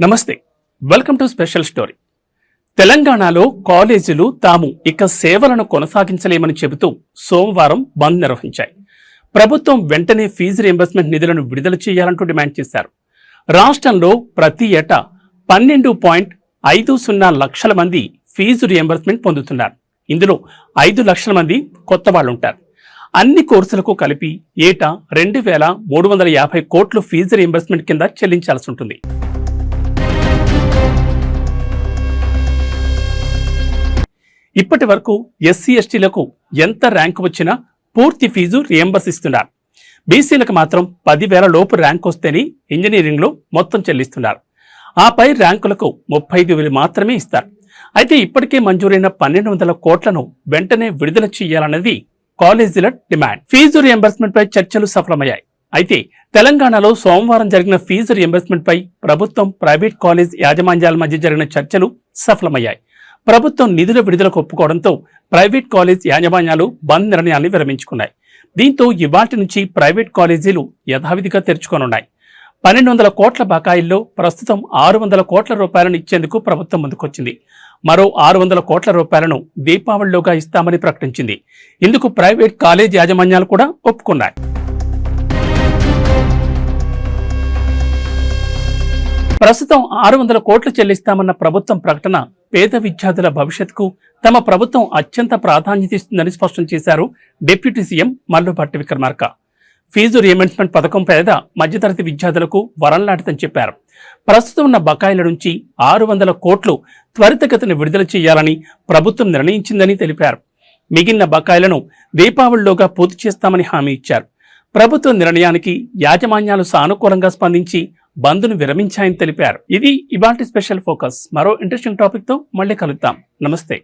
నమస్తే, welcome to special story. తెలంగాణలో కాలేజీలు తాము ఇక సేవలను కొనసాగించలేమని చెబుతూ సోమవారం బంద్ నిర్వహించాయి. ప్రభుత్వం వెంటనే ఫీజు రీయింబర్స్మెంట్ నిధులను విడుదల చేయాలంటూ డిమాండ్ చేశారు. రాష్ట్రంలో ప్రతి ఏటా 12.50 లక్షల మంది ఫీజు రీయింబర్స్మెంట్ పొందుతున్నారు. ఇందులో 5 లక్షల మంది కొత్త వాళ్ళు ఉంటారు. అన్ని కోర్సులకు కలిపి ఏటా 2,350 కోట్లు ఫీజు రీయింబర్స్మెంట్ కింద చెల్లించాల్సి ఉంటుంది. ఇప్పటి వరకు ఎస్సీ ఎస్టీలకు ఎంత ర్యాంకు వచ్చినా పూర్తి ఫీజు రియంబర్స్ ఇస్తున్నారు. బీసీలకు మాత్రం 10,000 లోపు ర్యాంక్ వస్తేనే ఇంజనీరింగ్లో మొత్తం చెల్లిస్తున్నారు. ఆపై ర్యాంకులకు 35,000 మాత్రమే ఇస్తారు. అయితే ఇప్పటికే మంజూరైన 1,200 కోట్లను వెంటనే విడుదల చేయాలన్నది కాలేజీల డిమాండ్. ఫీజు రియంబర్స్మెంట్ పై చర్చలు సఫలమయ్యాయి. అయితే తెలంగాణలో సోమవారం జరిగిన ఫీజు రియంబర్స్మెంట్ పై ప్రభుత్వం, ప్రైవేట్ కాలేజ్ యాజమాన్యాల మధ్య జరిగిన చర్చలు సఫలమయ్యాయి. ప్రభుత్వం నిధుల విడుదలకు ఒప్పుకోవడంతో ప్రైవేట్ కాలేజ్ యాజమాన్యాలు బంద్ నిర్ణయాన్ని విరమించుకున్నాయి. దీంతో ఇవాటి నుంచి ప్రైవేట్ కాలేజీలు యథావిధిగా తెరుచుకోనున్నాయి. 1,200 కోట్ల బకాయిల్లో ప్రస్తుతం 600 కోట్ల రూపాయలను ఇచ్చేందుకు ప్రభుత్వం ముందుకొచ్చింది. మరో 600 కోట్ల రూపాయలను దీపావళిలోగా ఇస్తామని ప్రకటించింది. ఇందుకు ప్రైవేట్ కాలేజ్ యాజమాన్యాలు కూడా ఒప్పుకున్నాయి. ప్రస్తుతం 600 కోట్లు చెల్లిస్తామన్న ప్రభుత్వం ప్రకటన పేద విద్యార్థుల భవిష్యత్తుకు తమ ప్రభుత్వం అత్యంత ప్రాధాన్యత ఇస్తుందని స్పష్టం చేశారు deputy CM Mallu Bhatti Vikramarka. Fee reimbursement పథకం పేద మధ్యతరగతి విద్యార్థులకు వరం లాంటిదని చెప్పారు. ప్రస్తుతం ఉన్న బకాయిల నుంచి 600 కోట్లు త్వరితగతిన విడుదల చేయాలని ప్రభుత్వం నిర్ణయించిందని తెలిపారు. మిగిలిన బకాయిలను దీపావళిలోగా పూర్తి చేస్తామని హామీ ఇచ్చారు. ప్రభుత్వ నిర్ణయానికి యాజమాన్యాలు సానుకూలంగా స్పందించి బంద్ను విరమించాయని తెలిపారు. ఇది ఇవాల్టి స్పెషల్ ఫోకస్. మరో ఇంట్రెస్టింగ్ టాపిక్ తో మళ్ళీ కలుద్దాం. నమస్తే.